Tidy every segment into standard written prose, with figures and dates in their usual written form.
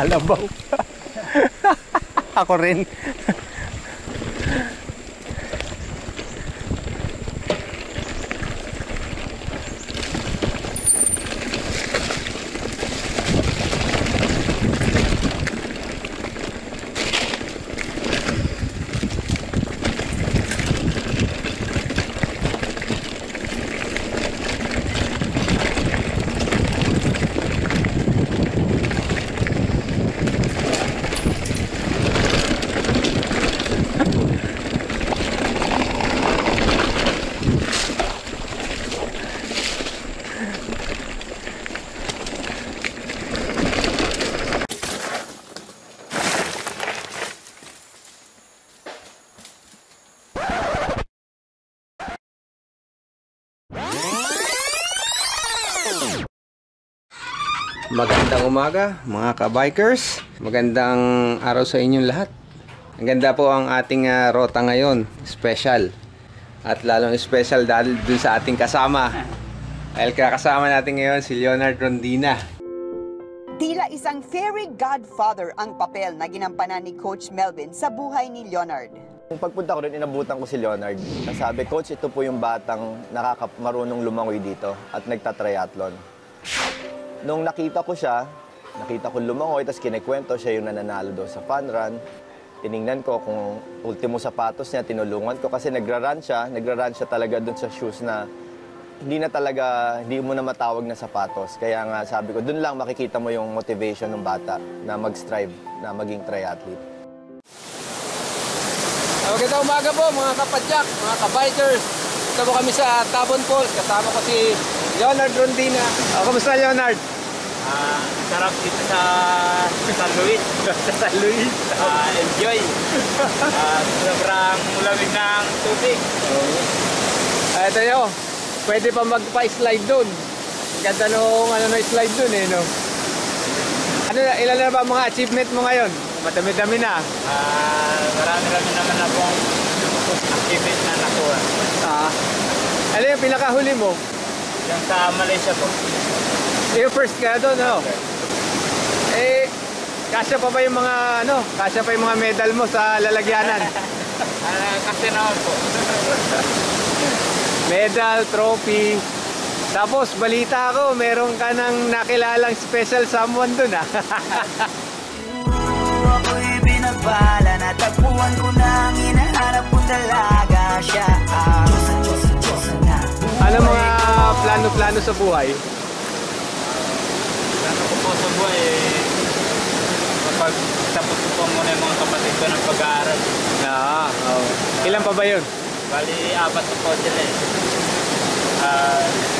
Kalabaw. Ako rin. Magandang umaga mga ka-bikers. Magandang araw sa inyong lahat. Ang ganda po ang ating rota ngayon. Special. At lalong special dahil dun sa ating kasama. Dahil kakasama natin ngayon si Leonard Rondina. Tila isang fairy godfather ang papel na ginampanan ni Coach Melvin sa buhay ni Leonard. Nung pagpunta ko rin, inabutan ko si Leonard. Sabi, Coach, ito po yung batang marunong lumangoy dito at nagtatriathlon. Nung nakita ko siya, nakita ko lumangoy, tapos kinikwento siya yung nananalo doon sa fun run. Tiningnan ko kung ultimo sapatos niya, tinulungan ko kasi nagra-run siya talaga doon sa shoes na hindi mo na matawag na sapatos. Kaya nga sabi ko, doon lang makikita mo yung motivation ng bata na mag-strive, na maging triathlete. Magandang umaga po mga kapadyak, mga ka-bikers. Ito po kami sa Tabon Falls. Kasama ko si Leonard Rondina. Kamusta Leonard? Sarap dito sa San Luis. Sa San Luis. Enjoy. Sobrang lamig ng tubig. Ito nyo, pwede pa magpa-slide dun. Ganda nung slide dun no? Ilan na ba mga achievement mo ngayon? Madami-dami na. Marami-rami naman na pong achievement na nakuha. Ano yung pinakahuli mo? Yung sa Malaysia po. Yung first ka doon, no? Eh, kasya pa ba yung mga, kasya pa yung mga medal mo sa lalagyanan? Kasi naman po. Medal, trophy. Tapos, balita ko, meron ka nang nakilalang special someone doon, Ako'y binabala, natagpuan ko na ang hinahanap ko talaga siya. Ano mga plano-plano sa buhay? Plano ko po sa buhay, kapag tapos ko po muna yung mga kapatid ko ng pag-aaral. Ilan pa ba yun? Bali, 4 po sila eh.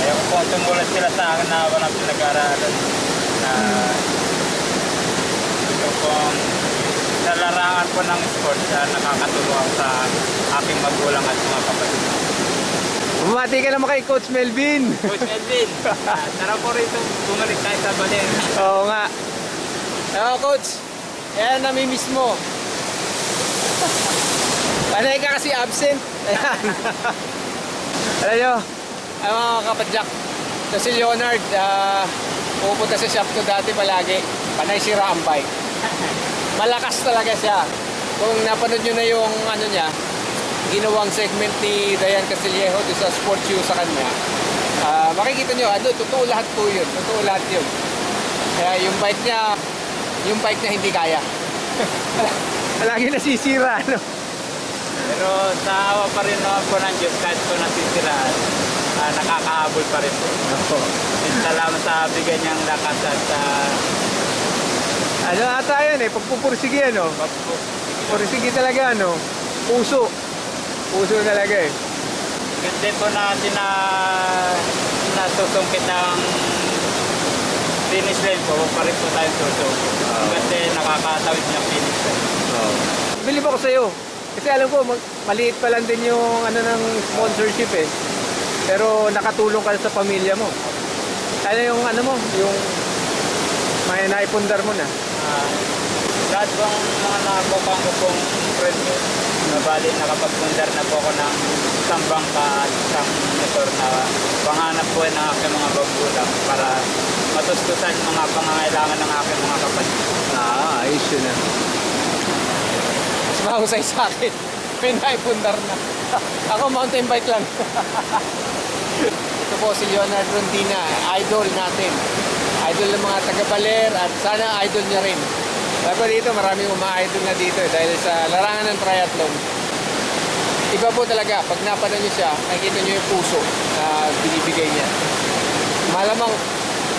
Ayaw ko po tumulat sila sa akin na walang pinag-aaralan. Ito pong sa larangan po ng sports nakakatulong sa aking magulang at mga kapatid. Bumati ka naman kay Coach Melvin. Coach Melvin, tara po rito, bumalik tayo sa Baler. Oo nga. Coach, yan nami-miss mo. Panay ka kasi absent. Alam nyo, mga kapadyak, ito si Leonard, pupunta sa shop ko dati palagi. Panay sira ang bike. Malakas talaga siya. Kung napanood nyo na yung niya, ginawang segment ni Dayan Castillejo sa sports shoe sa kanya, makikita nyo, totoo lahat po yun. Totoo lahat yun. Kaya yung bike niya hindi kaya. Lagi nasisira, Pero sa awa pa rin naman po ng Diyos, kahit po nasisiraan, nakakahabol pa rin po. Salamat sa bigyan niyang lakas at ata yan pagpupursige pursige talaga puso talaga Hindi po natin nasusungkit ng finish line po, pa rin po tayo susungkit. Kasi nakakatawid niyang finish line. Bilib ako sa'yo kasi alam ko maliit pa lang din yung ng sponsorship pero nakatulong ka sa pamilya mo. Ano yung yung may naipundar mo na? Lahat pong mga nakapapang ko pong friend Nabali, nakapagpundar na po ako ng isang bangka at isang motor na panganap po ng aking mga magulang para matustusan yung mga pangangailangan ng aking mga kapatid. Ayos yun na. Mas mahusay sa akin. May naipundar na. Ako mountain bike lang. Ito po si Leonard Rondina, idol natin. Idol ng mga taga-Baler at sana idol niya rin. Ako dito, maraming uma-idol na dito dahil sa larangan ng triathlon. Iba po talaga, pag napanood niyo siya, nakikita niyo yung puso na binibigay niya. Malamang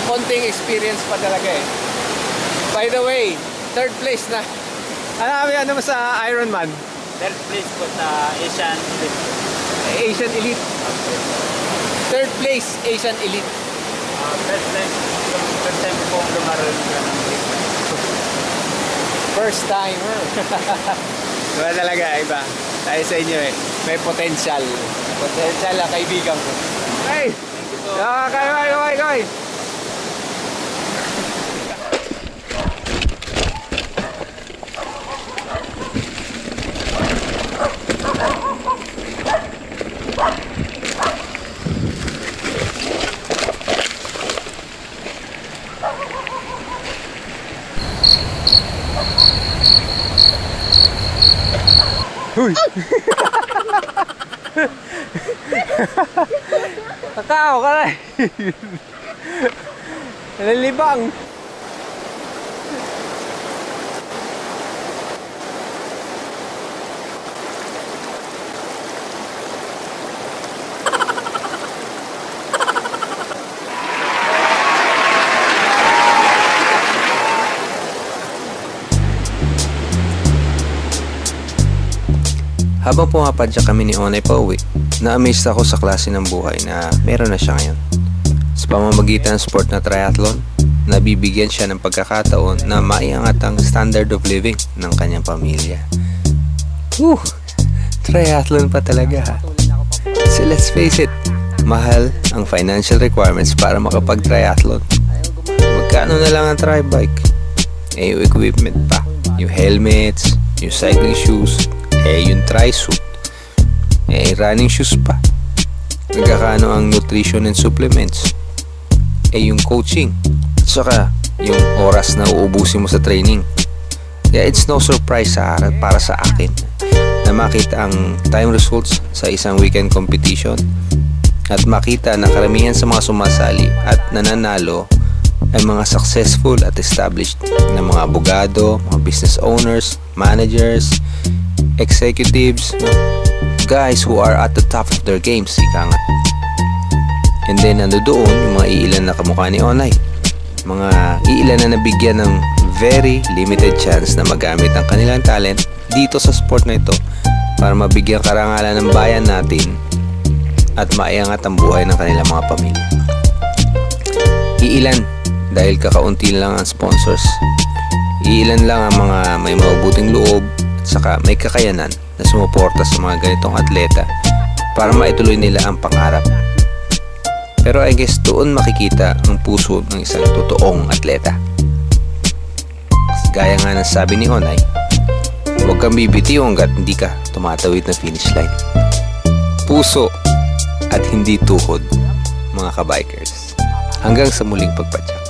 konting experience pa talaga eh. By the way, 3rd place na. Ano mo sa Ironman? 3rd place po sa Asian Elite. Asian Elite. 3rd place, Asian Elite. First time po kong lumaroon ng elite. First timer. Iba talaga, iba. Dahil sa inyo eh, may potential. Potential na kaibigan ko. Hey! Kaway! Huy! Kakao ka na. Nalilibang. Habang pumapadyak kami ni Onay pa uwi, na-amazed ako sa klase ng buhay na meron na siya ngayon. Sa pamamagitan ng sport na triathlon, nabibigyan siya ng pagkakataon na maiangat ang standard of living ng kanyang pamilya. Triathlon pa talaga ha. So let's face it, mahal ang financial requirements para makapag-triathlon. Magkano na lang ang tri-bike? Yung equipment pa, yung helmets, yung cycling shoes, yung tri-suit, running shoes pa. Nagkakano ang nutrition and supplements, yung coaching, at saka yung oras na uubusin mo sa training. Kaya it's no surprise para sa akin na makita ang time results sa isang weekend competition at makita na karamihan sa mga sumasali at nananalo ay mga successful at established na mga abogado, mga business owners, managers, executives, guys who are at the top of their games, ika nga. And then nandoon yung mga iilan na kamukha ni Onay, mga iilan na nabigyan ng very limited chance na magamit ang kanilang talent dito sa sport na ito para mabigyan karangalan ng bayan natin at maiangat ang buhay ng kanilang mga pamilya. Iilan dahil kakaunti lang ang sponsors, iilan lang ang mga may mabubuting loob saka may kakayanan na sumuporta sa mga ganitong atleta para maituloy nila ang pangarap. Pero I guess doon makikita ang puso ng isang totoong atleta. Gaya nga ng sabi ni Onay, huwag kang bibitiw hanggat hindi ka tumatawid na finish line. Puso at hindi tuhod, mga kabikers. Hanggang sa muling pagpadyak.